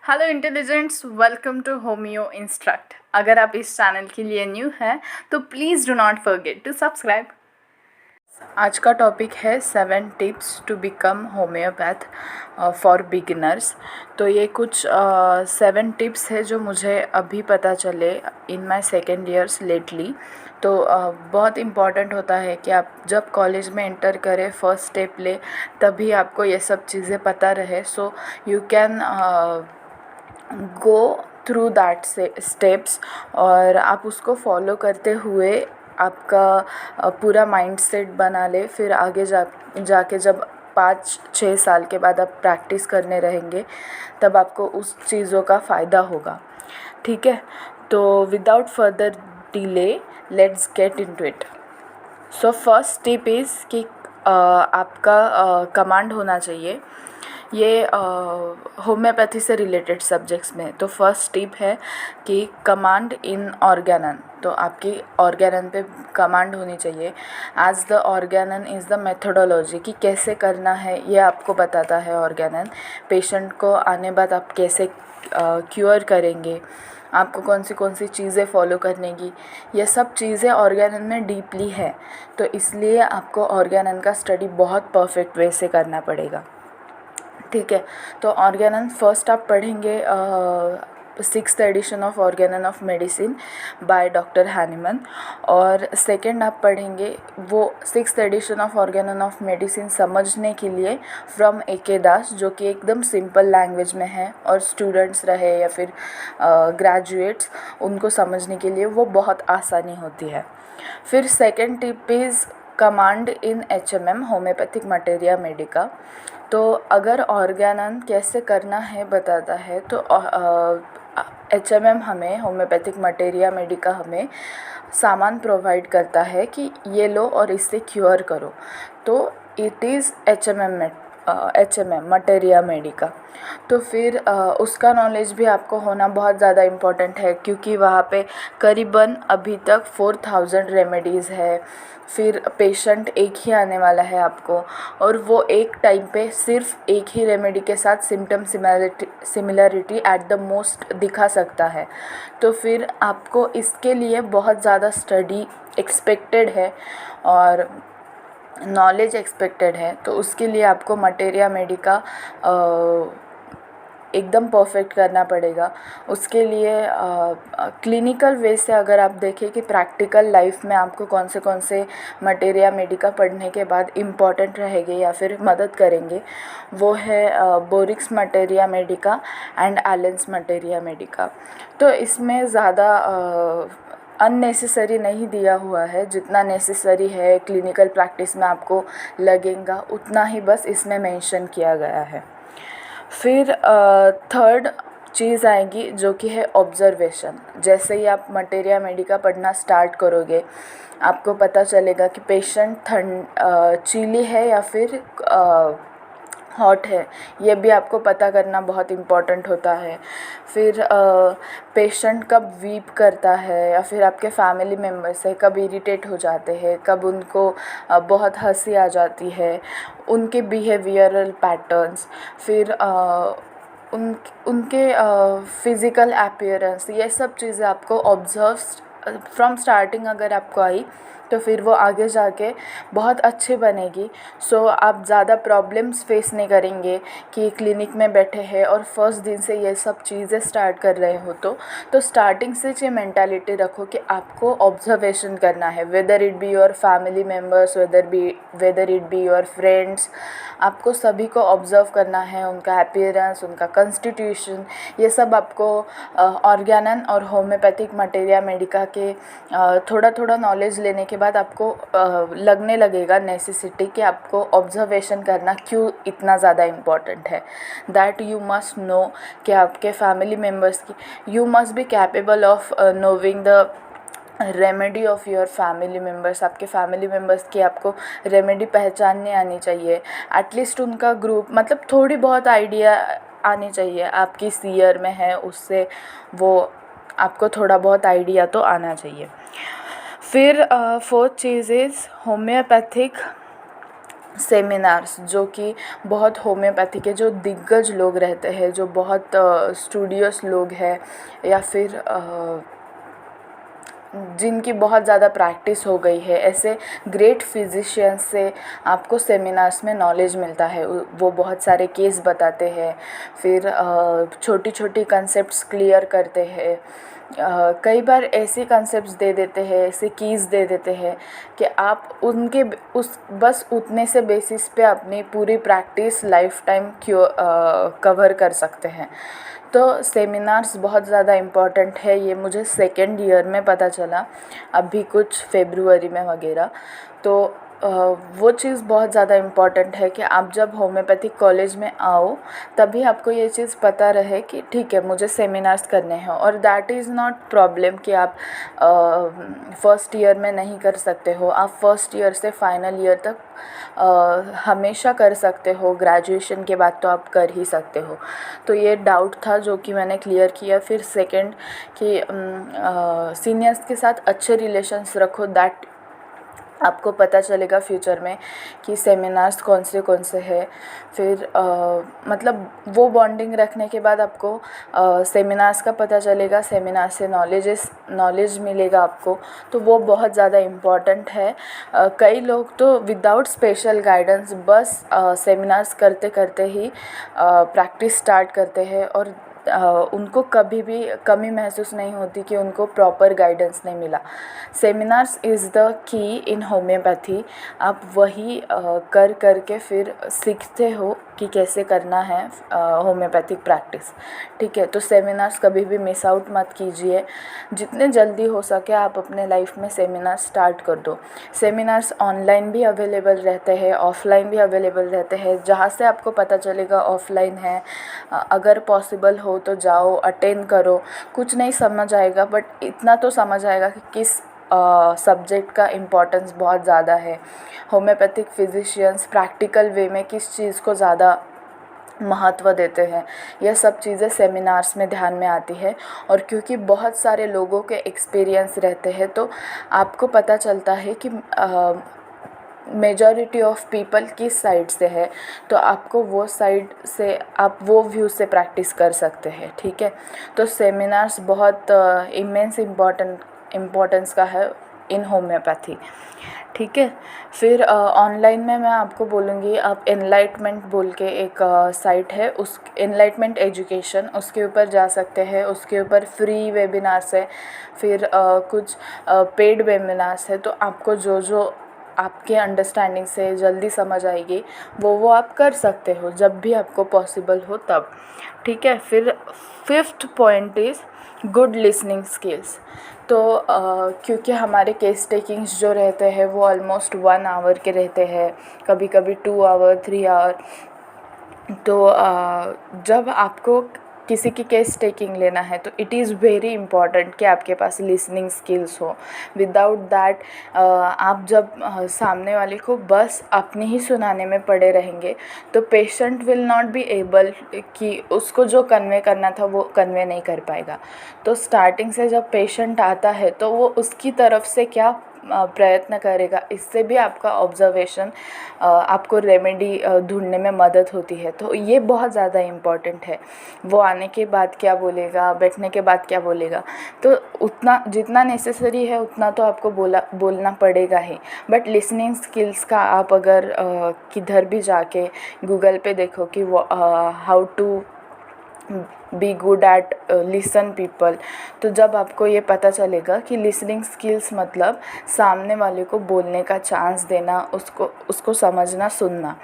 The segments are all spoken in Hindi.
Hello intelligents, welcome to homeo instruct. अगर आप इस चैनल के लिए न्यू हैं तो please do not forget to subscribe. आज का टॉपिक है 7 tips to become homeopath for beginners. तो ये कुछ 7 टिप्स है जो मुझे अभी पता चले in my second years lately. तो बहुत इम्पॉर्टेंट होता है कि आप जब कॉलेज में एंटर करें, फर्स्ट स्टेप ले, तभी आपको ये सब चीज़ें पता रहे, so you can go through that steps और आप उसको फॉलो करते हुए आपका पूरा माइंडसेट बना ले। फिर आगे जाके जब 5-6 साल के बाद आप प्रैक्टिस करने रहेंगे तब आपको उस चीज़ों का फ़ायदा होगा। ठीक है, तो without further delay let's get into it. So first tip is कि आपका कमांड होना चाहिए। ये होम्योपैथी से रिलेटेड सब्जेक्ट्स में तो फर्स्ट टिप है कि कमांड इन ऑर्गेनन। तो आपकी ऑर्गेनन पे कमांड होनी चाहिए। As the organon is the methodology कि कैसे करना है, ये आपको बताता है ऑर्गेनन। पेशेंट को आने बाद आप कैसे क्योर करेंगे, आपको कौन सी चीज़ें फॉलो करने की, ये सब चीज़ें ऑर्गेनन में डीपली है। तो इसलिए आपको ऑर्गेनन का स्टडी बहुत परफेक्ट वे से करना पड़ेगा। ठीक है, तो ऑर्गेनन फर्स्ट आप पढ़ेंगे 6th edition of organon of medicine by doctor Hahnemann. और सेकंड आप पढ़ेंगे वो 6th edition of organon of medicine समझने के लिए फ्रॉम ए.के. दास, जो कि एकदम सिंपल लैंग्वेज में है और स्टूडेंट्स रहे या फिर ग्रेजुएट्स, उनको समझने के लिए वो बहुत आसानी होती है। फिर second tip is command in HMM, homeopathic materia medica. तो अगर ऑर्गेनन कैसे करना है बताता है, तो HMM हमें, होम्योपैथिक मटेरिया मेडिका हमें सामान प्रोवाइड करता है कि ये लो और इससे क्योर करो। तो it is HMM materia medica. तो फिर उसका नॉलेज भी आपको होना बहुत ज़्यादा इम्पोर्टेंट है, क्योंकि वहाँ पे करीबन अभी तक 4000 रेमेडीज़ है। फिर पेशेंट एक ही आने वाला है आपको, और वो एक टाइम पे सिर्फ एक ही रेमेडी के साथ symptom similarity at the most दिखा सकता है। तो फिर आपको इसके लिए बहुत ज़्यादा स्टडी एक्सपेक्टेड है और नॉलेज एक्सपेक्टेड है। तो उसके लिए आपको मटेरिया मेडिका एकदम परफेक्ट करना पड़ेगा। उसके लिए क्लिनिकल वे से अगर आप देखें कि प्रैक्टिकल लाइफ में आपको कौन से मटेरिया मेडिका पढ़ने के बाद इम्पॉर्टेंट रहेंगे या फिर मदद करेंगे, वो है Boericke's materia medica and Allen's materia medica. तो इसमें ज़्यादा अननेसेसरी नहीं दिया हुआ है, जितना नेसेसरी है क्लिनिकल प्रैक्टिस में आपको लगेगा उतना ही बस इसमें मेंशन किया गया है। फिर थर्ड चीज़ आएगी जो कि है ऑब्जर्वेशन। जैसे ही आप मटेरिया मेडिका पढ़ना स्टार्ट करोगे, आपको पता चलेगा कि पेशेंट चिली है या फिर हॉट है, ये भी आपको पता करना बहुत इम्पॉर्टेंट होता है। फिर पेशेंट कब वीप करता है या फिर आपके फैमिली मेम्बर्स है कब इरिटेट हो जाते हैं, कब उनको बहुत हंसी आ जाती है, उनके बिहेवियरल पैटर्न्स, फिर उनके फिज़िकल अपीयरेंस, ये सब चीज़ें आपको ऑब्जर्व फ्रॉम स्टार्टिंग अगर आपको आई तो फिर वो आगे जाके बहुत अच्छी बनेगी। सो आप ज़्यादा प्रॉब्लम्स फेस नहीं करेंगे कि क्लिनिक में बैठे हैं और फर्स्ट दिन से ये सब चीज़ें स्टार्ट कर रहे हो। तो स्टार्टिंग से ये मेंटालिटी रखो कि आपको ऑब्जर्वेशन करना है, whether it be your family members, whether it be your friends, आपको सभी को ऑब्ज़र्व करना है, उनका अपीयरेंस, उनका कॉन्स्टिट्यूशन, ये सब आपको ऑर्गेनन और होम्योपैथिक मटेरिया मेडिका के थोड़ा थोड़ा नॉलेज लेने के बाद आपको लगने लगेगा नेसेसिटी कि आपको ऑब्जर्वेशन करना क्यों इतना ज़्यादा इम्पॉर्टेंट है। दैट यू मस्ट नो कि आपके फैमिली मेम्बर्स की, you must be capable of नोविंग the remedy of your family members. आपके फैमिली मेम्बर्स की आपको रेमेडी पहचानने आनी चाहिए, एटलीस्ट उनका ग्रुप, मतलब थोड़ी बहुत आइडिया आनी चाहिए। आप किस ईयर में है उससे वो आपको थोड़ा बहुत आइडिया तो आना चाहिए। फिर fourth cheese is homeopathic seminars जो कि बहुत होम्योपैथी के जो दिग्गज लोग रहते हैं, जो बहुत स्टूडियस लोग हैं, या फिर जिनकी बहुत ज़्यादा प्रैक्टिस हो गई है, ऐसे ग्रेट फिजिशियंस से आपको सेमिनार्स में नॉलेज मिलता है। वो बहुत सारे केस बताते हैं, फिर छोटी छोटी कंसेप्ट्स क्लियर करते हैं। कई बार ऐसे कंसेप्ट्स दे देते हैं, ऐसे कीज़ दे देते हैं कि आप उनके उस बस उतने से बेसिस पे अपनी पूरी प्रैक्टिस लाइफ टाइम कवर कर सकते हैं। तो सेमिनार्स बहुत ज़्यादा इम्पॉर्टेंट है, ये मुझे सेकेंड ईयर में पता चला, अभी कुछ फेब्रुअरी में वगैरह। तो वो चीज़ बहुत ज़्यादा इम्पॉर्टेंट है कि आप जब होम्योपैथिक कॉलेज में आओ तभी आपको ये चीज़ पता रहे कि ठीक है मुझे सेमिनार्स करने हैं। और दैट इज़ नॉट प्रॉब्लम कि आप फर्स्ट ईयर में नहीं कर सकते हो, आप फर्स्ट ईयर से फाइनल ईयर तक हमेशा कर सकते हो। ग्रेजुएशन के बाद तो आप कर ही सकते हो। तो ये डाउट था जो कि मैंने क्लियर किया। फिर सेकंड कि सीनियर्स के साथ अच्छे रिलेशंस रखो, दैट आपको पता चलेगा फ्यूचर में कि सेमिनार्स कौन से हैं। फिर मतलब वो बॉन्डिंग रखने के बाद आपको सेमिनार्स का पता चलेगा, सेमिनार से नॉलेज मिलेगा आपको, तो वो बहुत ज़्यादा इम्पॉर्टेंट है। कई लोग तो विदाउट स्पेशल गाइडेंस बस सेमिनार्स करते करते ही प्रैक्टिस स्टार्ट करते हैं, और उनको कभी भी कमी महसूस नहीं होती कि उनको प्रॉपर गाइडेंस नहीं मिला। Seminars is the key in homeopathy. आप वही कर के फिर सीखते हो कि कैसे करना है होम्योपैथिक प्रैक्टिस। ठीक है, तो सेमिनार्स कभी भी मिस आउट मत कीजिए। जितने जल्दी हो सके आप अपने लाइफ में सेमिनार स्टार्ट कर दो। सेमिनार्स ऑनलाइन भी अवेलेबल रहते हैं, ऑफलाइन भी अवेलेबल रहते हैं। जहाँ से आपको पता चलेगा ऑफलाइन है, अगर पॉसिबल हो तो जाओ, अटेंड करो। कुछ नहीं समझ आएगा, बट इतना तो समझ आएगा कि किस सब्जेक्ट का इम्पोर्टेंस बहुत ज़्यादा है। होम्योपैथिक फिजिशियंस प्रैक्टिकल वे में किस चीज़ को ज़्यादा महत्व देते हैं, यह सब चीज़ें सेमिनार्स में ध्यान में आती है। और क्योंकि बहुत सारे लोगों के एक्सपीरियंस रहते हैं, तो आपको पता चलता है कि मेजॉरिटी ऑफ पीपल किस साइड से है, तो आपको वो साइड से आप वो व्यू से प्रैक्टिस कर सकते हैं। ठीक है, तो सेमिनार्स बहुत इमेंस इम्पोर्टेंस का है इन होम्योपैथी। ठीक है, फिर ऑनलाइन में मैं आपको बोलूँगी, आप एनलाइटमेंट बोल के एक साइट है, उस एनलाइटमेंट एजुकेशन, उसके ऊपर जा सकते हैं। उसके ऊपर फ्री वेबिनार्स है, फिर कुछ पेड वेबिनार्स है। तो आपको जो आपके अंडरस्टैंडिंग से जल्दी समझ आएगी वो आप कर सकते हो जब भी आपको पॉसिबल हो तब। ठीक है, फिर fifth point is good listening skills. तो क्योंकि हमारे केस टेकिंग्स जो रहते हैं वो ऑलमोस्ट 1 आवर के रहते हैं, कभी कभी 2 आवर 3 आवर। तो जब आपको किसी की केस टेकिंग लेना है तो इट इज़ वेरी इम्पॉर्टेंट कि आपके पास लिसनिंग स्किल्स हो। विदाउट दैट आप जब सामने वाले को बस अपनी ही सुनाने में पड़े रहेंगे तो patient will not be able कि उसको जो कन्वे करना था वो कन्वे नहीं कर पाएगा। तो स्टार्टिंग से जब पेशेंट आता है तो वो उसकी तरफ से क्या प्रयत्न करेगा, इससे भी आपका ऑब्जर्वेशन आपको रेमेडी ढूंढने में मदद होती है। तो ये बहुत ज़्यादा इम्पॉर्टेंट है, वो आने के बाद क्या बोलेगा, बैठने के बाद क्या बोलेगा। तो उतना जितना नेसेसरी है उतना तो आपको बोलना पड़ेगा ही। बट लिसनिंग स्किल्स का आप अगर किधर भी जाके गूगल पे देखो कि how to be good at listen people, तो जब आपको ये पता चलेगा कि लिसनिंग स्किल्स मतलब सामने वाले को बोलने का चांस देना, उसको समझना, सुनना।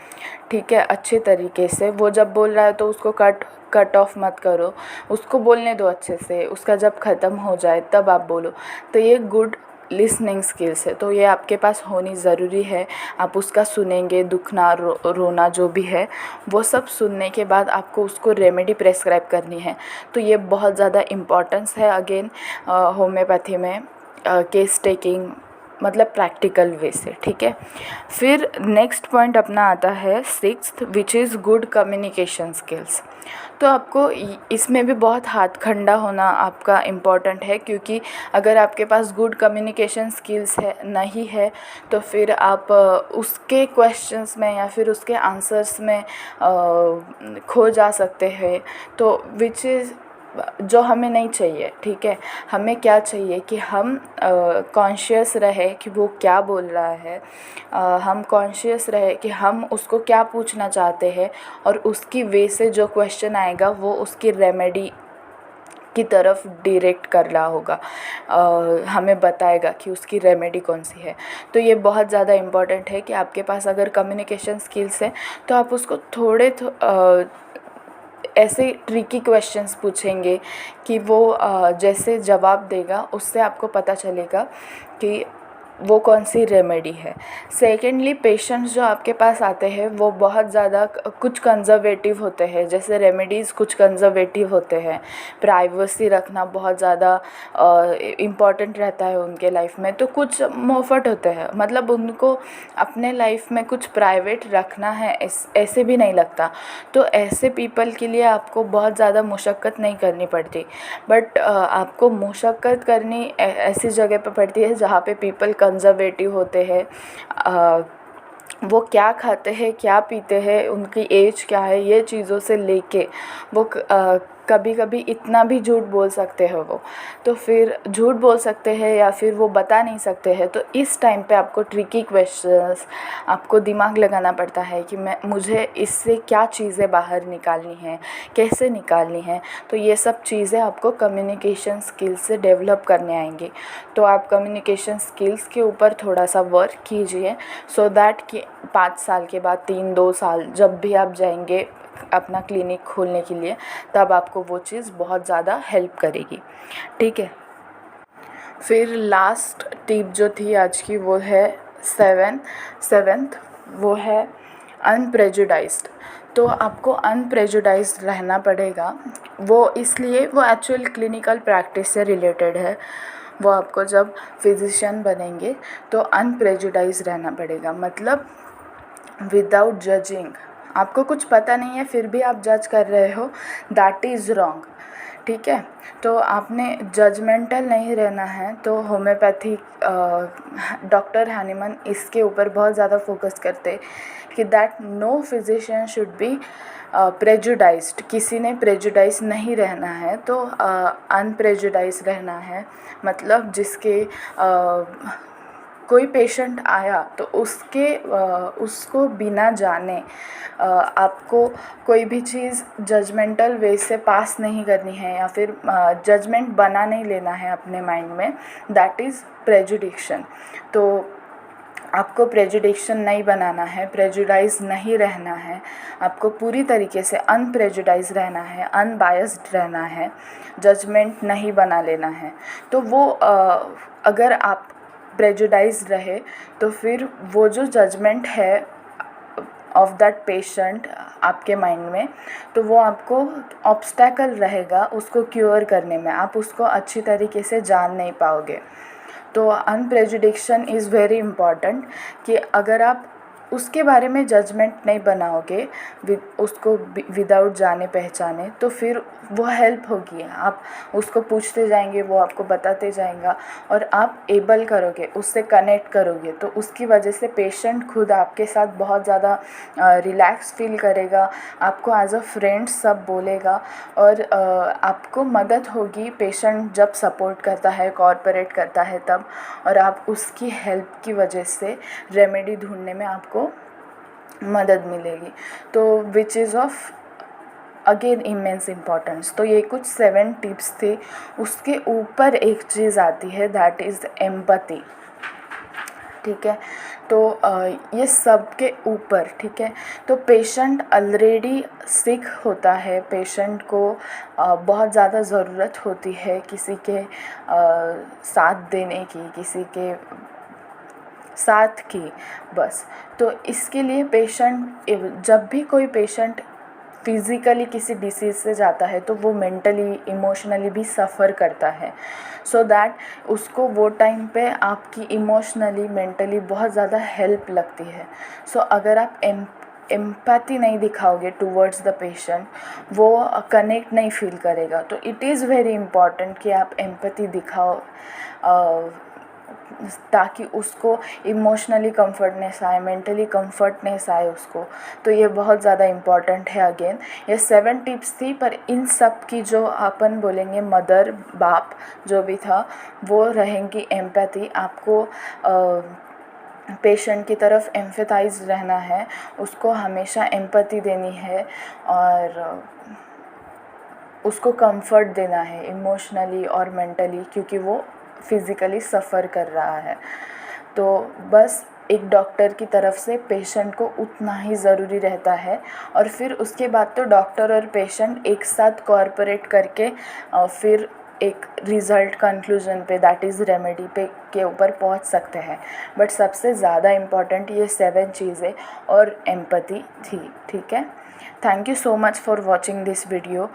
ठीक है, अच्छे तरीके से। वो जब बोल रहा है तो उसको कट ऑफ मत करो, उसको बोलने दो अच्छे से, उसका जब ख़त्म हो जाए तब आप बोलो। तो ये गुड लिसनिंग स्किल्स है, तो ये आपके पास होनी ज़रूरी है। आप उसका सुनेंगे, दुखना रोना जो भी है वो सब सुनने के बाद आपको उसको रेमेडी प्रेस्क्राइब करनी है। तो ये बहुत ज़्यादा इम्पॉर्टेंस है अगेन होम्योपैथी में केस टेकिंग मतलब प्रैक्टिकल वे से। ठीक है, फिर नेक्स्ट पॉइंट अपना आता है 6th, which is good communication skills. तो आपको इसमें भी बहुत हाथ खंडा होना आपका इम्पॉर्टेंट है, क्योंकि अगर आपके पास गुड कम्युनिकेशन स्किल्स है नहीं है तो फिर आप उसके क्वेश्चंस में या फिर उसके आंसर्स में खो जा सकते हैं, तो विच इज़ जो हमें नहीं चाहिए। ठीक है, हमें क्या चाहिए कि हम कॉन्शियस रहे कि वो क्या बोल रहा है, हम कॉन्शियस रहे कि हम उसको क्या पूछना चाहते हैं, और उसकी वे से जो क्वेश्चन आएगा वो उसकी रेमेडी की तरफ डायरेक्ट कर रहा होगा, हमें बताएगा कि उसकी रेमेडी कौन सी है। तो ये बहुत ज़्यादा इम्पॉर्टेंट है कि आपके पास अगर कम्युनिकेशन स्किल्स है तो आप उसको ऐसे ट्रिकी क्वेश्चंस पूछेंगे कि वो जैसे जवाब देगा उससे आपको पता चलेगा कि वो कौन सी रेमेडी है। सेकेंडली, पेशेंट्स जो आपके पास आते हैं वो बहुत ज़्यादा कुछ कंज़र्वेटिव होते हैं, जैसे रेमेडीज़ कुछ कंज़र्वेटिव होते हैं, प्राइवेसी रखना बहुत ज़्यादा इम्पॉर्टेंट रहता है उनके लाइफ में। तो कुछ मोफट होते हैं, मतलब उनको अपने लाइफ में कुछ प्राइवेट रखना है ऐसे भी नहीं लगता। तो ऐसे पीपल के लिए आपको बहुत ज़्यादा मुशक्क़त नहीं करनी पड़ती, बट आपको मुशक्क़त करनी ऐसी जगह पे पड़ती है जहाँ पे पीपल कंज़र्वेटिव होते हैं। वो क्या खाते हैं, क्या पीते हैं, उनकी एज क्या है, ये चीज़ों से लेके वो कभी कभी इतना भी झूठ बोल सकते हैं वो, तो फिर झूठ बोल सकते हैं या फिर वो बता नहीं सकते हैं। तो इस टाइम पे आपको ट्रिकी क्वेश्चंस, आपको दिमाग लगाना पड़ता है कि मुझे इससे क्या चीज़ें बाहर निकालनी है, कैसे निकालनी है। तो ये सब चीज़ें आपको कम्युनिकेशन स्किल्स से डेवलप करने आएंगी। तो आप कम्युनिकेशन स्किल्स के ऊपर थोड़ा सा वर्क कीजिए, सो दैट कि 5 साल के बाद 3-2 साल जब भी आप जाएंगे अपना क्लिनिक खोलने के लिए, तब आपको वो चीज़ बहुत ज़्यादा हेल्प करेगी। ठीक है, फिर लास्ट टिप जो थी आज की वो है सेवेंथ, वो है अनप्रेजुडाइज्ड। तो आपको अनप्रेजुडाइज्ड रहना पड़ेगा। वो इसलिए, वो एक्चुअल क्लिनिकल प्रैक्टिस से रिलेटेड है। वो आपको जब फिजिशियन बनेंगे तो अनप्रेजुडाइज्ड रहना पड़ेगा, मतलब विदाउट जजिंग। आपको कुछ पता नहीं है फिर भी आप जज कर रहे हो, दैट इज़ रॉन्ग। ठीक है, तो आपने जजमेंटल नहीं रहना है। तो होम्योपैथी डॉक्टर हैनीमन इसके ऊपर बहुत ज़्यादा फोकस करते कि that no physician should be prejudiced, किसी ने प्रेजुडाइज नहीं रहना है। तो अनप्रेजुडाइज रहना है, मतलब जिसके कोई पेशेंट आया तो उसको बिना जाने आपको कोई भी चीज़ जजमेंटल वे से पास नहीं करनी है, या फिर जजमेंट बना नहीं लेना है अपने माइंड में, दैट इज़ प्रेजुडिक्शन। तो आपको प्रेजुडिक्शन नहीं बनाना है, प्रेजुडाइज नहीं रहना है, आपको पूरी तरीके से अनप्रेजुडाइज रहना है, अनबायस्ड रहना है, जजमेंट नहीं बना लेना है। तो वो अगर आप प्रेजुडाइज रहे तो फिर वो जो जजमेंट है ऑफ दैट पेशेंट आपके माइंड में, तो वो आपको ऑब्स्टैकल रहेगा उसको क्योर करने में, आप उसको अच्छी तरीके से जान नहीं पाओगे। तो अनप्रेजुडिक्शन इज़ वेरी इम्पॉर्टेंट, कि अगर आप उसके बारे में जजमेंट नहीं बनाओगे उसको विदाउट जाने पहचाने, तो फिर वो हेल्प होगी। आप उसको पूछते जाएंगे, वो आपको बताते जाएगा, और आप एबल करोगे, उससे कनेक्ट करोगे, तो उसकी वजह से पेशेंट खुद आपके साथ बहुत ज़्यादा रिलैक्स फील करेगा, आपको एज अ फ्रेंड सब बोलेगा, और आपको मदद होगी पेशेंट जब सपोर्ट करता है, कोऑपरेट करता है तब, और आप उसकी हेल्प की वजह से रेमेडी ढूंढने में आपको मदद मिलेगी। तो which is of again immense importance. तो ये कुछ 7 टिप्स थे। उसके ऊपर एक चीज़ आती है, दैट इज़ एम्पैथी। ठीक है, तो ये सब के ऊपर, ठीक है, तो पेशेंट ऑलरेडी सिक होता है, पेशेंट को बहुत ज़्यादा ज़रूरत होती है किसी के साथ देने की, किसी के साथ की, बस। तो इसके लिए पेशेंट, जब भी कोई पेशेंट फिज़िकली किसी डिसीज़ से जाता है तो वो मेंटली, इमोशनली भी सफ़र करता है, सो दैट उसको वो टाइम पे आपकी इमोशनली, मेंटली बहुत ज़्यादा हेल्प लगती है। सो अगर आप एम्पैथी नहीं दिखाओगे टूवर्ड्स द पेशेंट, वो कनेक्ट नहीं फील करेगा। तो इट इज़ वेरी इम्पॉर्टेंट कि आप एम्पैथी दिखाओ ताकि उसको इमोशनली कम्फर्टनेस आए, मेंटली कम्फर्टनेस आए उसको। तो ये बहुत ज़्यादा इम्पॉर्टेंट है। अगेन ये 7 टिप्स थी, पर इन सब की जो अपन बोलेंगे मदर बाप जो भी था वो रहेंगी एम्पैथी। आपको पेशेंट की तरफ एम्फेथाइज रहना है, उसको हमेशा एम्पैथी देनी है और उसको कंफर्ट देना है इमोशनली और मेंटली, क्योंकि वो फिज़िकली सफ़र कर रहा है। तो बस एक डॉक्टर की तरफ से पेशेंट को उतना ही ज़रूरी रहता है, और फिर उसके बाद तो डॉक्टर और पेशेंट एक साथ कोऑपरेट करके फिर एक रिज़ल्ट कंक्लूजन पे, दैट इज़ रेमेडी पे के ऊपर पहुंच सकते हैं। बट सबसे ज़्यादा इम्पॉर्टेंट ये 7 चीज़ें और एम्पैथी थी। ठीक है, thank you so much for watching this video.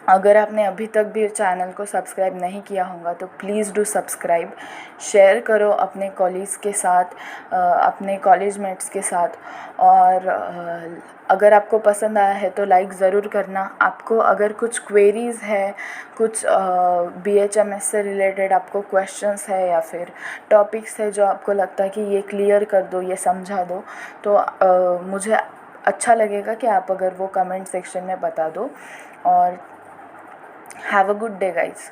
अगर आपने अभी तक भी चैनल को सब्सक्राइब नहीं किया होगा तो प्लीज़ डू सब्सक्राइब, शेयर करो अपने कॉलीग्स के साथ, अपने कॉलेज मेट्स के साथ, और अगर आपको पसंद आया है तो लाइक ज़रूर करना। आपको अगर कुछ क्वेरीज़ है, कुछ BHMS से रिलेटेड आपको क्वेश्चंस है या फिर टॉपिक्स है जो आपको लगता है कि ये क्लियर कर दो, ये समझा दो, तो मुझे अच्छा लगेगा कि आप अगर वो कमेंट सेक्शन में बता दो। और have a good day guys.